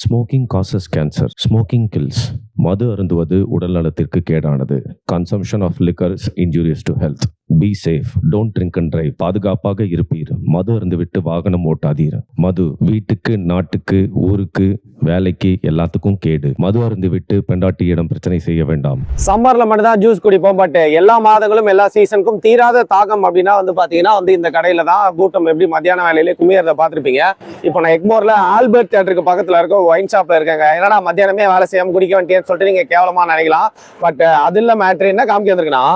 Smoking causes cancer. Smoking kills. மது அருந்துவது உடல் நலத்திற்கு கேடானது. Consumption of liquors injurious to health. Be safe. Don't drink and drive. பாதுகாப்பாக இருப்பீர். மது அருந்துவிட்டு வாகனம் ஓட்டாதீர். மது வீட்டுக்கு, நாட்டுக்கு, ஊருக்கு, வேலைக்கு எல்லாத்துக்கும் கேடு. மது அருந்துவிட்டு பெண்டாட்டியிடம் பிரச்சனை செய்ய வேண்டாம். சம்மர்ல மட்டும் தான் ஜூஸ் குடிப்போம். பட் எல்லா மாதங்களும் எல்லா சீசனுக்கும் தீராத தாகம் அப்படின்னா பாத்தீங்கன்னா இந்த கடையில தான் கூட்டம் எப்படி மத்தியான வேலையிலே குமியறத பார்த்துருப்பீங்க. இப்போ நான் எக்மோர்ல ஆல்பர்ட் தியேட்டருக்கு பக்கத்துல இருக்க ஒயின் ஷாப்ல இருக்காங்க. ஏன்னா மத்தியானமே வேலை செய்யாம குடிக்க வேண்டியன்னு சொல்லிட்டு நீங்க கேவலமா நினைக்கலாம். பட் அது இல்ல மேட்ரு என்ன காமிக்க வந்திருக்குன்னா,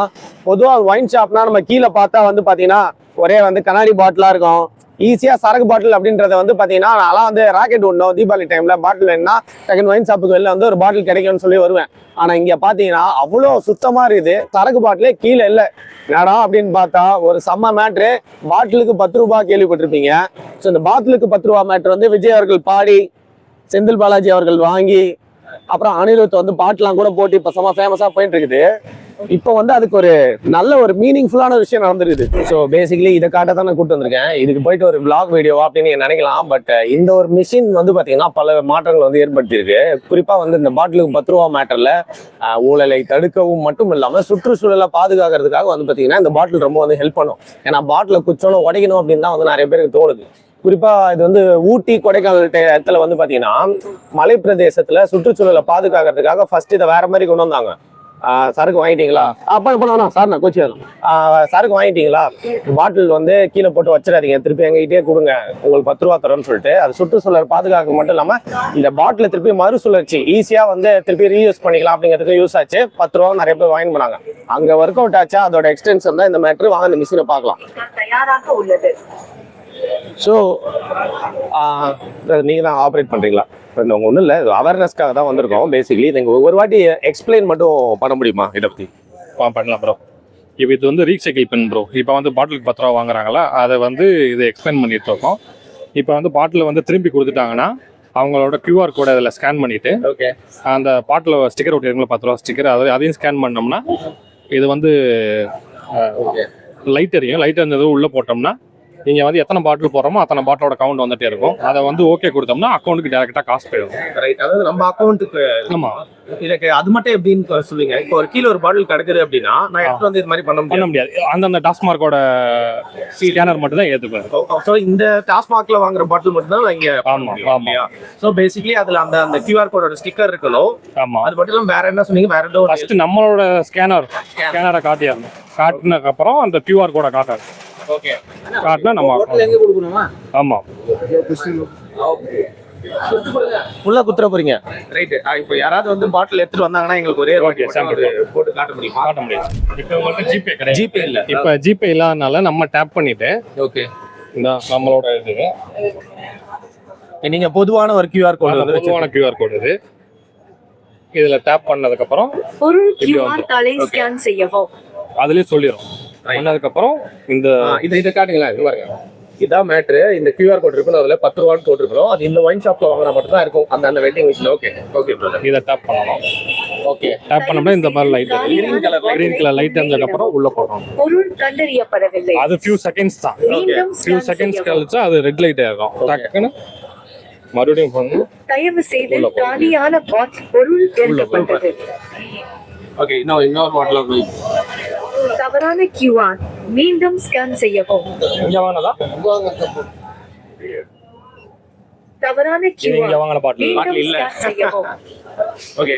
பொதுவாக ஒயின் ஷாப்னா நம்ம கீழே பார்த்தா பாத்தீங்கன்னா ஒரே கண்ணாடி பாட்டிலா இருக்கும். ஈஸியா சரக்கு பாட்டில் அப்படின்றத பாத்தீங்கன்னா நான் ராக்கெட் விடணும் தீபாவளி டைம்ல பாட்டில் வேணும்னா டக்குன்னு ஒயின் ஷாப்புக்கு வெளில ஒரு பாட்டில் கிடைக்கும்னு சொல்லி வருவேன். ஆனா இங்க பாத்தீங்கன்னா அவ்வளோ சுத்தமா இருக்குது. சரக்கு பாட்டிலே கீழே இல்லை இடம் அப்படின்னு பார்த்தா ஒரு செம்ம மேட்ரு. பாட்டிலுக்கு 10 ரூபாய் கேள்விப்பட்டிருப்பீங்க. ஸோ இந்த பாட்டிலுக்கு 10 ரூபாய் மேட்ரு விஜய் அவர்கள் பாடி, செந்தில் பாலாஜி அவர்கள் வாங்கி, அப்புறம் அனிருத் பாட்டுலாம் கூட போட்டு இப்போ செம்ம ஃபேமஸா போயிட்டு இருக்குது. இப்போ அதுக்கு ஒரு நல்ல ஒரு மீனிங்ஃபுல்லான விஷயம் நடந்துருக்குது. ஸோ பேசிக்கலி இதை காட்ட தான் நான் கூப்பிட்டு வந்திருக்கேன். இதுக்கு போயிட்டு ஒரு விளாக் வீடியோவா அப்படின்னு நீங்க நினைக்கலாம். பட் இந்த ஒரு மிஷின் பாத்தீங்கன்னா பல மாற்றங்கள் ஏற்படுத்தியிருக்கு. குறிப்பா இந்த பாட்டிலுக்கு 10 ரூபா மேட்டர்ல ஊழலை தடுக்கவும் மட்டும் இல்லாம சுற்றுச்சூழலை பாதுகாக்கிறதுக்காக பாத்தீங்கன்னா இந்த பாட்டில் ரொம்ப ஹெல்ப் பண்ணும். ஏன்னா பாட்டில குச்சோன்னு உடைக்கணும் அப்படின்னு தான் நிறைய பேருக்கு தோணுது. குறிப்பா இது ஊட்டி, கொடைக்கானல் இடத்துல பாத்தீங்கன்னா மலை பிரதேசத்துல சுற்றுச்சூழலை பாதுகாக்கிறதுக்காக ஃபர்ஸ்ட் இதை வேற மாதிரி கொண்டு வந்தாங்க. சரக்கு வாங்கிட்டீங்களா? சார் நான் கோச்சி சரக்கு வாங்கிட்டீங்களா? பாட்டில் கீழே போட்டு வச்சிடாதீங்க, திருப்பி எங்ககிட்டே கொடுங்க, உங்களுக்கு 10 ரூபா தரோம்னு சொல்லிட்டு அது சுற்றுச்சூழல் பாதுகாக்க மட்டும் இல்லாம இந்த பாட்டில திருப்பி மறுசுழற்சி ஈஸியா திருப்பி ரீயூஸ் பண்ணிக்கலாம் அப்படிங்கிறதுக்கு யூஸ் ஆச்சு. 10 ரூபா நிறைய பேர் வாங்கி போனாங்க. அங்க ஒர்க் அவுட் ஆச்சா அதோட எக்ஸ்டென்ஷன் தான் இந்த மேட்ரு. வாங்க இந்த மிஷினை பார்க்கலாம். ஸோ நீங்க தான் ஆப்ரேட் பண்றீங்களா? ஒன்றும் இல்லை, அவேர்னஸ்க்காக தான் வந்திருக்கோம். பேசிக்கலி நீங்கள் ஒரு வாட்டி எக்ஸ்பிளைன் மட்டும் பண்ண முடியுமா இதை பற்றி? பண்ணலாம் ப்ரோ. இப்போ இது ரீசைக்கிள் பின் ப்ரோ. இப்போ பாட்டிலுக்கு 10 ரூபா வாங்குறாங்களா, அதை இதை எக்ஸ்பிளைன் பண்ணிட்டு இருக்கோம். இப்போ பாட்டில் திரும்பி கொடுத்துட்டாங்கன்னா அவங்களோட QR கோடை அதில் ஸ்கேன் பண்ணிட்டு, ஓகே, அந்த பாட்டில் ஸ்டிக்கர் ஒட்டிருங்களா 10 ரூபா ஸ்டிக்கர், அதையும் ஸ்கேன் பண்ணோம்னா இது லைட் எரியும். லைட் இருந்தது உள்ளே போட்டோம்னா நீங்கள் எத்தனை பாட்டில் போடுறோமோ அத்தனை பாட்டிலோட கவுண்ட் வந்துட்டே இருக்கும். அதை ஓகே கொடுத்தோம்னா அக்கௌண்ட்டுக்கு டேரெக்டாக காசு போயிடும். ரைட், அதாவது நம்ம அக்கௌண்ட்டுக்கு. ஆமாம், இதுக்கு அது மட்டும் எப்படின்னு சொல்லுங்க. இப்போ ஒரு கீழே ஒரு பாட்டில் கிடக்குது அப்படின்னா நான் எடுத்து இது மாதிரி பண்ண முடியாது. அந்த டாஸ்மார்க்கோட ஸ்கேனர் மட்டும் தான் ஏற்றுப்பேன். ஸோ இந்த டாஸ்மார்க்ல வாங்குற பாட்டில் மட்டும் தான் இங்கே. ஆமாம். ஸோ பேசிக்கலி அதில் அந்த QR கோடோட ஸ்டிக்கர் இருக்கணும். ஆமாம், அது மட்டும் இல்லாமல் வேற என்ன சொன்னீங்க? வேற ஏதோ ஃபர்ஸ்ட் நம்மளோட ஸ்கேனரை காட்டிடணும். காட்டினதுக்கப்புறம் அந்த QR கோடை காட்டாது. ஓகே, காட்டினா நம்ம எங்க கொடுக்கணுமா? ஆமாம், ஃபுல்லா குத்துற போறீங்க. ரைட். இப்போ யாராவது பாட்டில் எடுத்துட்டு வந்தாங்கன்னா எங்களுக்கு ஒரே ஓகே சாம்பிள் போட்டு காட்ட முடியுமா? காட்ட முடியும். இப்போ உங்களுக்கு ஜிபே கிடையாது. ஜிபே இல்ல. இப்போ ஜிபே இல்லாதனால நம்ம டேப் பண்ணிட்டு, ஓகே, இந்த நம்மளோட இது நீங்க பொதுவான ஒரு QR கோடு, பொதுவான QR கோடு இது. இதுல டேப் பண்ணதுக்கப்புறம் பொருள் QR தாளை ஸ்கேன் செய்யவும் அதுலயே சொல்லிடும். பண்ணதுக்கப்புறம் இதை காட்டுங்களா? இது பாருங்க, இதான் மேட்ரு. இந்த QR கோட் இருக்கும், அதுல 10 ரூபான்னு போட்டுருக்கணும். அது இந்த ஒயின் ஷாப்ல வாங்கினா மட்டும் தான் இருக்கும் அந்த vending machine. Okay okay brother, இதை டேப் பண்ணணும். ஓகே, டேப் பண்ணோம்னா இந்த மாதிரி லைட் கிரீன் கலர் லைட் இருந்ததுக்கப்புறம் உள்ள போடுறோம். பொருள் கண்டறியப்படவில்லை. அது ஃபியூ செகண்ட்ஸ் தான். ஃபியூ செகண்ட்ஸ் கழிச்சு அது ரெட் லைட் ஆகும். டக்குன்னு மறுபடியும் பண்ணு. தயவு செய்து காலியான பாக்ஸ் பொருள் எடுக்கப்பட்டது. ஓகே, இன்னொரு பாட்டில் தவறான QR மீண்டும் ஸ்கேன் செய்யவும். இங்க வாங்கனதா? தவறான QR இங்க வாங்கன பாட்டில் இல்ல செய்யவும். ஓகே,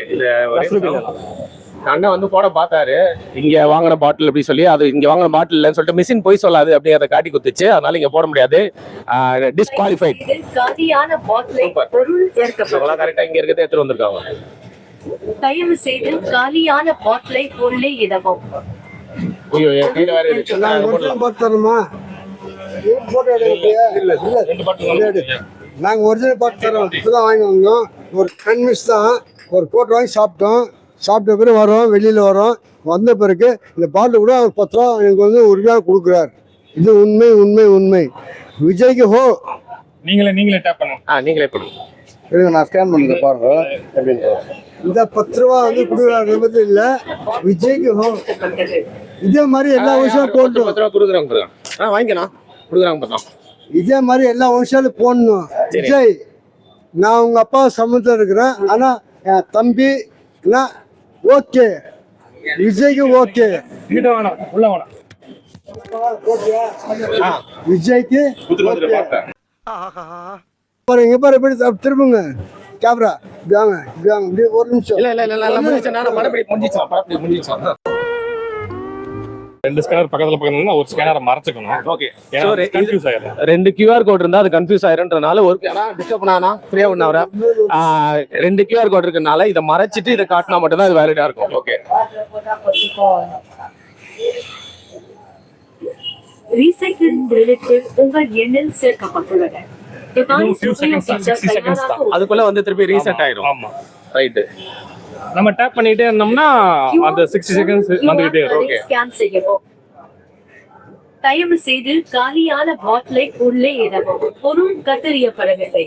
அண்ணா போட பார்த்தாரு இங்க வாங்கின பாட்டில் அப்படி சொல்லி. அது இங்க வாங்கின பாட்டில் இல்லைன்னு சொல்லிட்டு மிஷின் போய் சொல்லாது அப்படி அதை காட்டி குத்துச்சு. அதனால இங்க போட முடியாது, டிஸ்குவாலிஃபைட். காலியான பாட்டிலை பொருள் எடுக்கப்பட்டது. கரெக்டா இங்க இருக்கிறத எடுத்துட்டு வந்திருக்காங்க. தயவு செய்து காலியான பாட்டிலை உள்ளே இடவும். ஐயோ, என் கையில வேற இருக்கு. நாங்கள் ஒரிஜினல் பாட்டு தரோம். இப்போதான் வாங்கி வந்தோம். ஒரு 10 மினிட்ஸ் தான். ஒரு கோட் வாங்கி சாப்பிட்டோம். சாப்பிட்ட பிறகு வரோம், வெளியில் வரோம். வந்த பிறகு இந்த பாட்டில் கூட அவர் 10 ரூபா எனக்கு உரிமையாக கொடுக்குறார். இது உண்மை உண்மை உண்மை. விஜய்க்கு ஹோ. நீங்களே டேப் பண்ணுங்க. நீங்களே பண்ணுங்க. இருங்க, நான் ஸ்கேன் பண்ணுங்க பாருங்க. இந்த 10 ரூபா கொடுக்குறாங்க இல்லை, விஜய்க்கு ஹோ. இதே மாதிரி எல்லா விஷயம் போட்டு 10 ரூபா கொடுக்குறாங்க. வாங்கிக்கலாம், கொடுக்குறாங்க. இதே மாதிரி எல்லா விஷயாலும் போடணும். விஜய் நான் உங்கள் அப்பா சம்மந்தம் இருக்கிறேன். ஆனால் என் தம்பி ஓகே, விஜய்க்கு ஓகே, கிட்ட வேணாம், உள்ள வேணாம். விஜய்க்கு பாரு, இங்கே பாரு, எப்படி திரும்புங்க கேமரா, வாங்க வாங்க, இப்படி ஒரு நிமிஷம். இல்ல முடிஞ்சிச்சா. ரெண்டு ஸ்கேனர் பக்கத்துல ஒரு ஸ்கேனரை மறைச்சுக்கணும். ஓகே, கன்ஃபியூஸ் ஆயிடும். 2 QR கோட் இருந்தா அது கன்ஃபியூஸ் ஆயிருன்றனால ஒரு டிஸ்டர்ப் பண்ணானா ஃப்ரீயா பண்ணவர 2 QR கோட் இருக்கனால இதை மறைச்சிட்டு இதை காட்டினா மட்டும் தான் இது வேலிடா இருக்கும். ஓகே, ரீசைக்கிள் ரிலேட்டட் உங்கள் எண்ணில் சேர்க்கப்பட்டுள்ளன. few seconds தான், 60 seconds தான். அதுக்குள்ள வந்து திருப்பி ரீசெட் ஆயிரும். ஆமா, ரைட். நம்ம டேப் பண்ணிட்டே இருந்தோம்னா அந்த 60 செகண்ட்ஸ் வந்துகிட்டே இருக்கும். ஓகே, ஸ்கேன் செய்யவும். தயவு செய்து காலியான பாட்டிலை உள்ளே இடவும். பொருள் கண்டறியப்படவில்லை.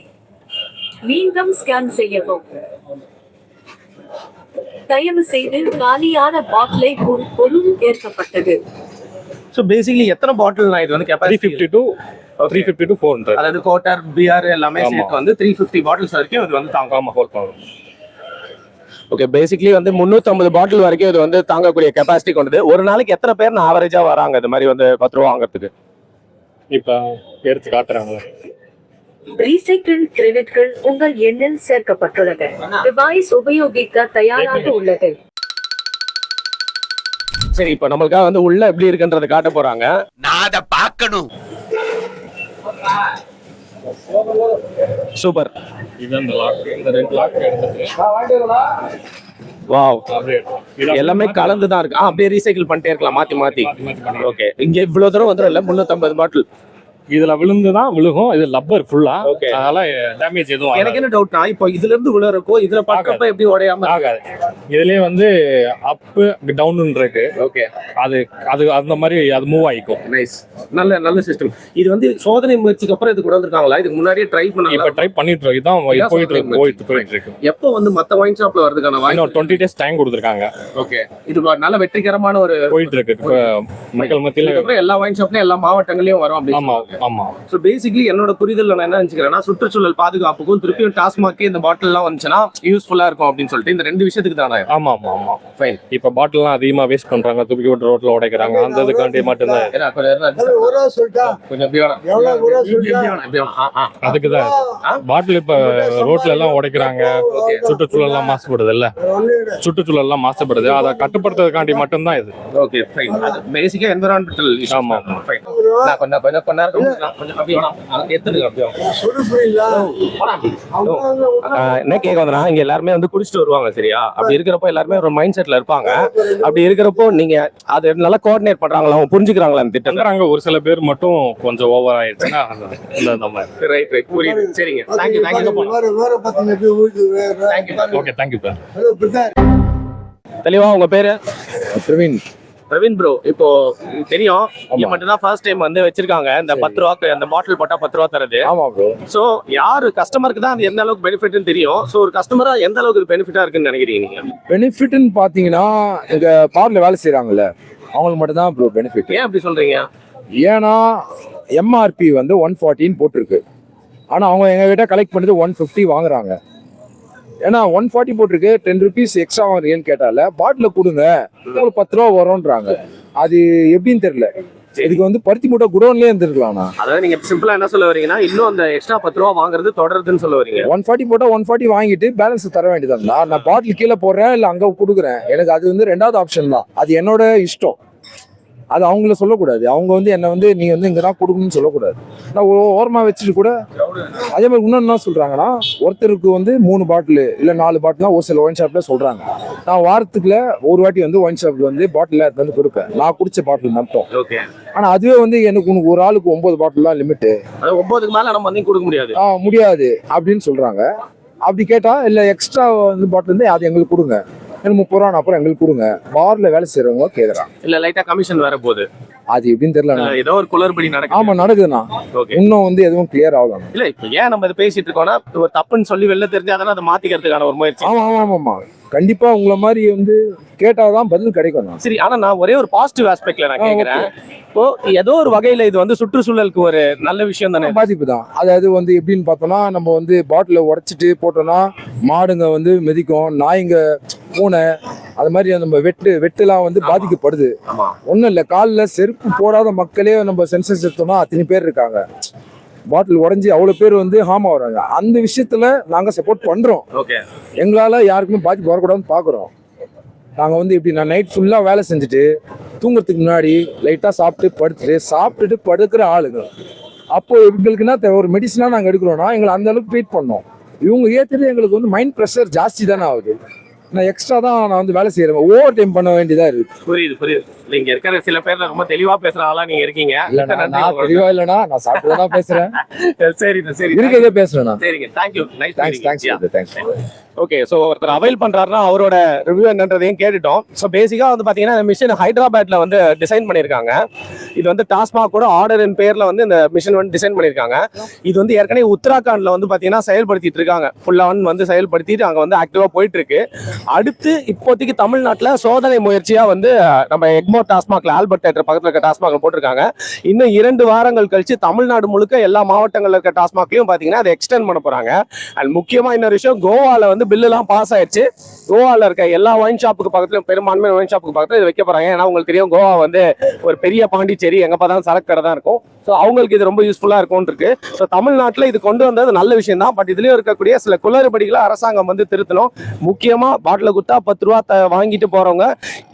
மீண்டும் ஸ்கேன் செய்யவும். தயவு செய்து காலியான பாட்டிலை பொருள் ஏற்கப்பட்டது. ஸோ பேசிக்கலி எத்தனை பாட்டில் நான் இது வந்து கெப்பாசிட்டி 350 to 400. அதாவது கோட்டர் பிஆர் எல்லாமே ஆமா. சேர்த்து வந்து 350 பாட்டில்ஸ் வரைக்கும் இது வந்து தாங்காம ஆமா, ஹோல்ட் பண்ணுவோம். ஓகே, பேசிக்கலி வந்து 350 பாட்டில் வரைக்கும் இது வந்து தாங்கக்கூடிய கெப்பாசிட்டி கொண்டது. ஒரு நாளைக்கு எத்தனை பேர் ஆவரேஜா வராங்க இது மாதிரி வந்து 10 ரூபா வாங்குறதுக்கு? இப்ப எடுத்து காட்டுறாங்க. ரீசைக்கிள் கிரெடிட்கள் உங்கள் எண்ணில் சேர்க்கப்பட்டுள்ளது. டிவைஸ் உபயோகிக்க தயாராக உள்ளது. சரி, இப்போ நம்மளுக்காக வந்து உள்ள எப்படி இருக்குன்றத காட்ட போறாங்க. நான் அதை பார்க்கணும். சூப்பர். இது அந்த லாக், இந்த 2 லாக் எடுத்துட்டு வாவ், அப்படியே எடுத்துக்கலாம். எல்லாமே கலந்து தான் இருக்கு. அப்படியே ரீசைக்கிள் பண்ணிட்டே இருக்கலாம் மாத்தி மாத்தி. மாத்தி மாத்தி ஓகே, இங்க இவ்வளவு தூரம் வந்துடும் இல்ல 350 பாட்டில். இதுல விழுந்துதான் விழுகும். இது லப்பர் ஃபுல்லா, Okay. அதனால டேமேஜ் எதுவும் எனக்கு என்ன டவுட்னா, இப்போ இதுல இருந்து விழுறக்கோ இதுல பக்கப்ப எப்படி உடையாம ஆகாது. இதுலயே வந்து அப் டவுன் இருக்கு. ஓகே, அது அது அந்த மாதிரி அது மூவ் ஆயிக்கும். நைஸ். நல்ல சிஸ்டம். இது வந்து சோதனை முயற்சிக்கு அப்புறம் இது கொண்டு வந்திருக்காங்களா? இதுக்கு முன்னாடியே ட்ரை பண்ணாங்க. இப்ப ட்ரை பண்ணிட்டு இருக்கு. இதான் போயிட்டு இருக்கு. எப்போ வந்து மத்த வைன் ஷாப்ல வரதுக்கான வாய்ப்பு? இன்னும் 20 days டைம் கொடுத்துருக்காங்க. ஓகே, இது நல்ல வெற்றிகரமான ஒரு போயிட்டு இருக்கு. இப்ப மக்கள் மத்தியில இதுக்கப்புறம் எல்லா வைன் ஷாப்லயும் எல்லா மாவட்டங்களையும் வரும் ஆமா அப்படின்னு. ஆமா. ஸோ பேசிக்கலி என்னோட புரிதல் நான் என்ன நினைச்சுக்கிறேன்னா, சுற்றுச்சூழல் பாதுகாப்புக்கும் திருப்பியும் டாஸ்மாக்கே இந்த பாட்டில் எல்லாம் வந்துச்சுன்னா யூஸ்ஃபுல்லா இருக்கும் அப்படின்னு சொல்லிட்டு இந்த 2 விஷயத்துக்கு தானே. ஆமா ஆமா ஆமா, ஃபைன். இப்ப பாட்டில்லாம் அதிகமா வேஸ்ட் பண்றாங்க, தூக்கி விட்டு ரோட்ல உடைக்கிறாங்க. அந்த இதுக்காண்டி மட்டும்தான். ஒரு ரூபா சொல்லிட்டா கொஞ்சம் எப்படி வேணும்? எவ்வளோ ஒரு ரூபா சொல்லிட்டா எப்படி வேணும்? அதுக்குதான் பாட்டில் இப்ப ரோட்ல எல்லாம் உடைக்கிறாங்க. சுற்றுச்சூழல் எல்லாம் மாசுபடுது இல்ல, சுற்றுச்சூழல் எல்லாம் மாசுபடுது. அதை கட்டுப்படுத்துறதுக்காண்டி மட்டும்தான் இது. Okay, fine. அது பேசிக்கா என்விரான்மெண்டல் இஷ்யூ. ஆமா. ஃபைன். நான் கொஞ்சம் அப்படி வேணாம். எடுத்துடுங்க அப்படியே. என்ன கேட்க வந்தனா, இங்க எல்லாருமே வந்து குடிச்சிட்டு வருவாங்க சரியா? அப்படி இருக்கிறப்போ எல்லாருமே ஒரு மைண்ட் செட்ல இருப்பாங்க. அப்படி இருக்கிறப்போ நீங்க அது நல்லா கோஆர்டினேட் பண்றாங்களா, அவங்க புரிஞ்சுக்கிறாங்களா அந்த திட்டம்? பண்றாங்க. ஒரு சில பேர் மட்டும் கொஞ்சம் ஓவர் ஆயிடுச்சுன்னா இந்த மாதிரி. ரைட் புரியுது. சரிங்க, தேங்க்யூ வேற பார்த்தீங்க எப்படி ஊது வேற. Okay, thank you sir. Hello brother. தெளிவா உங்க பேரு? பிரவீன் ப்ரோ. இப்போ தெரியும் இங்க மட்டும் தான் ஃபர்ஸ்ட் டைம் வந்து வச்சிருக்காங்க இந்த 10 ரூபாய்க்கு அந்த பாட்டில் போட்டா 10 ரூபா தருது. ஆமா ப்ரோ. சோ யாரு கஸ்டமருக்கு தான் அது எந்த அளவுக்கு பெனிஃபிட்னு தெரியும். சோ ஒரு கஸ்டமரா எந்த அளவுக்கு பெனிஃபிட்டா இருக்குன்னு நினைக்கிறீங்க நீங்க? பெனிஃபிட்னு பாத்தீங்கன்னா இங்க பார்ல வேலை செய்யறாங்கல்ல அவங்களுக்கு மட்டும் தான் ப்ரோ பெனிஃபிட். ஏன் அப்படி சொல்றீங்க? ஏன்னா எம்ஆர்பி வந்து 114 போட்டிருக்கு. ஆனா அவங்க எங்க கிட்ட கலெக்ட் பண்ணது 150 வாங்குறாங்க. ஏன்னா 140 போட்டிருக்கு, 10 rupees எக்ஸ்ட்ரா வாங்குறீங்கன்னு கேட்டால பாட்டில் கொடுங்க உங்களுக்கு 10 ரூபா வரும்ன்றாங்க. அது எப்படின்னு தெரியல. இதுக்கு வந்து பருத்தி மூட்டை குடோன்லயே இருந்திருக்கலாம்ண்ணா. அதாவது நீங்க சிம்பிளா என்ன சொல்ல வரீங்கன்னா, இன்னும் அந்த எக்ஸ்ட்ரா 10 ரூபா வாங்குறது தொடருதுன்னு சொல்ல வரீங்க. 140 போட்டா 140 வாங்கிட்டு பேலன்ஸ் தர வேண்டியதுங்களா? நான் பாட்டில் கீழே போடுறேன் இல்லை அங்கே கொடுக்குறேன். எனக்கு அது வந்து 2வது ஆப்ஷன் தான். அது என்னோட இஷ்டம். அது அவங்கள சொல்லக்கூடாது. அவங்க வந்து என்னை வந்து நீ வந்து இங்கே தான் கொடுக்கணும்னு சொல்லக்கூடாது. நான் ஓரமாக வச்சுட்டு கூட அதே மாதிரி இன்னொன்று என்ன சொல்கிறாங்கன்னா, ஒருத்தருக்கு வந்து 3 பாட்டில் இல்லை 4 பாட்டிலாம் ஒரு சில ஒயின் ஷாப்பில் சொல்கிறாங்க. நான் வாரத்துக்குள்ள ஒரு வாட்டி வந்து ஒயின் ஷாப்பில் வந்து பாட்டில் எடுத்து வந்து கொடுப்பேன். நான் குடிச்ச பாட்டில் மட்டும். ஓகே. ஆனால் அதுவே வந்து எனக்கு உனக்கு ஒரு ஆளுக்கு 9 பாட்டில் தான் லிமிட்டு. அது 9க்கு மேல நம்ம வந்து கொடுக்க முடியாது. முடியாது அப்படின்னு சொல்கிறாங்க. அப்படி கேட்டால் இல்லை எக்ஸ்ட்ரா வந்து பாட்டில் இருந்து அது எங்களுக்கு கொடுங்க, எனக்கு 30 ரூபா அப்புறம் எங்களுக்கு கொடுங்க. பார்ல வேலை செய்யறவங்க கேக்குறாங்க. இல்ல லைட்டா கமிஷன் வேற போகுது. அது எப்படின்னு தெரியல. ஏதோ ஒரு குளறுபடி நடக்குது. ஆமா நடக்குதுண்ணா. இன்னும் வந்து எதுவும் கிளியர் ஆகலாம். இல்ல இப்ப ஏன் நம்ம இதை பேசிட்டு இருக்கோம்னா, ஒரு தப்புன்னு சொல்லி வெளில தெரிஞ்சாதானே அதை மாத்திக்கிறதுக்கான ஒரு முயற்சி. ஆமா ஆமா ஆமா. கண்டிப்பா உங்களை மாதிரி வந்து கேட்டாதான் பதில் கிடைக்கும் நான். சரி, ஆனா நான் ஒரே ஒரு பாசிட்டிவ் ஆஸ்பெக்ட்ல நான் கேக்குறேன். இப்போ ஏதோ ஒரு வகையில இது வந்து சுற்றுச்சூழலுக்கு ஒரு நல்ல விஷயம் தானே? பாதிப்பு தான். அதாவது வந்து எப்படின்னு பார்த்தோம்னா, நம்ம வந்து பாட்டில உடைச்சிட்டு போட்டோம்னா மாடுங்க வந்து மிதிக்கும், நாய்ங்க, பூனை, அது மாதிரி நம்ம வெட்டுலாம் வந்து பாதிக்கப்படுது. ஆமா. ஒன்றும் இல்லை, காலில் செருப்பு போடாத மக்களே நம்ம சென்சஸ் எடுத்தோம்னா அத்தனை பேர் இருக்காங்க. பாட்டில் உடஞ்சி அவ்வளோ பேர் வந்து ஹார்ம் ஆகுறாங்க. அந்த விஷயத்துல நாங்கள் சப்போர்ட் பண்றோம். ஓகே. எங்களால் யாருக்குமே பாதிப்பு வரக்கூடாதுன்னு பார்க்குறோம். நாங்கள் வந்து இப்படி நான் நைட் ஃபுல்லாக வேலை செஞ்சுட்டு தூங்குறதுக்கு முன்னாடி லைட்டாக சாப்பிட்டுட்டு படுக்கிற ஆளுங்க. அப்போ எங்களுக்கு என்ன தேவை, ஒரு மெடிசனாக நாங்கள் எடுக்கிறோம்னா எங்களை அந்த அளவுக்கு வெயிட் பண்ணோம். இவங்க ஏற்றுட்டு எங்களுக்கு வந்து மைண்ட் ப்ரெஷர் ஜாஸ்தி தானே ஆகுது. நான் எக்ஸ்ட்ரா தான் நான் வந்து வேலை செய்கிறேன், ஓவர் டைம் பண்ண வேண்டியதாக இருக்கு. புரியுது. இங்க இருக்கிற சில பேர்ல ரொம்ப தெளிவா பேசுற ஆளா நீங்க இருக்கீங்க. நான் தெளிவா இல்லைனா நான் சாப்பிட்டு தான் பேசுறேன். சரி இருக்கதே பேசுறேன். சரிங்க, தேங்க்யூ. தேங்க்ஸ். ஓகே, ஸோ ஒருத்தர் அவைல் பண்றாருன்னா அவரோட ரிவ்யூ என்னன்றதையும் கேட்டுட்டோம். ஸோ பேசிக்கா வந்து பாத்தீங்கன்னா இந்த மிஷின் ஹைதராபாத்ல வந்து டிசைன் பண்ணியிருக்காங்க. இது வந்து டாஸ்மாக் கூட ஆர்டரின் பேர்ல வந்து இந்த மிஷின் வந்து டிசைன் பண்ணியிருக்காங்க. இது வந்து ஏற்கனவே உத்தராகண்ட்ல வந்து பாத்தீங்கன்னா செயல்படுத்திட்டு இருக்காங்க. ஃபுல்லா வந்து செயல்படுத்திட்டு அங்க வந்து ஆக்டிவா போயிட்டு இருக்கு. அடுத்து இப்போதைக்கு தமிழ்நாட்டில் சோதனை முயற்சியா வந்து நம்ம எக்மோர் டாஸ்மாக்ல ஆல்பர்ட் தியேட்டர் பக்கத்தில் இருக்க டாஸ்மாக்ல போட்டிருக்காங்க. இன்னும் 2 வாரங்கள் கழிச்சு தமிழ்நாடு முழுக்க எல்லா மாவட்டங்கள்ல இருக்க டாஸ்மாக்லயும் பாத்தீங்கன்னா அதை எக்ஸ்டெண்ட் பண்ண போறாங்க. அண்ட் முக்கியமா இன்னொரு விஷயம், கோவால வந்து பில் எல்லாம் பாஸ் ஆயிடுச்சு. கோவால இருக்க எல்லா ஒயின் ஷாப்புக்கு பக்கத்துல, பெரும்பான்மை ஒயின் ஷாப்புக்கு பக்கத்துல இது வைக்க போறாங்க. ஏன்னா உங்களுக்கு தெரியும், கோவா வந்து ஒரு பெரிய பாண்டிச்சேரி, எங்க பார்த்தாலும் சரக்கு கடை தான் இருக்கும். ஸோ அவங்களுக்கு இது ரொம்ப யூஸ்ஃபுல்லா இருக்கும் இருக்கு. ஸோ தமிழ்நாட்டில் இது கொண்டு வந்தது நல்ல விஷயம் தான். பட் இதுலயும் இருக்கக்கூடிய சில குளறுபடிகளை அரசாங்கம் வந்து திருத்தணும். முக்கியமா பாட்டில குத்தா 10 ரூபா வாங்கிட்டு போறவங்க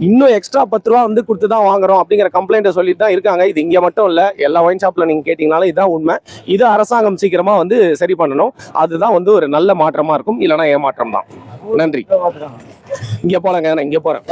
இன்னும் எக்ஸ்ட்ரா 10 ரூபா வந்து கொடுத்து தான் வாங்குறோம் அப்படிங்கிற கம்ப்ளைண்ட்டை சொல்லிட்டு தான் இருக்காங்க. இது இங்க மட்டும் இல்ல, எல்லா ஒயின் ஷாப்ல நீங்க கேட்டீங்கனாலும் இதுதான் உண்மை. இது அரசாங்கம் சீக்கிரமா வந்து சரி பண்ணணும். அதுதான் வந்து ஒரு நல்ல மாற்றமா இருக்கும், இல்லைன்னா ஏமாற்றம் தான். நன்றி. இங்க போலங்க, நான் இங்க போறேன்.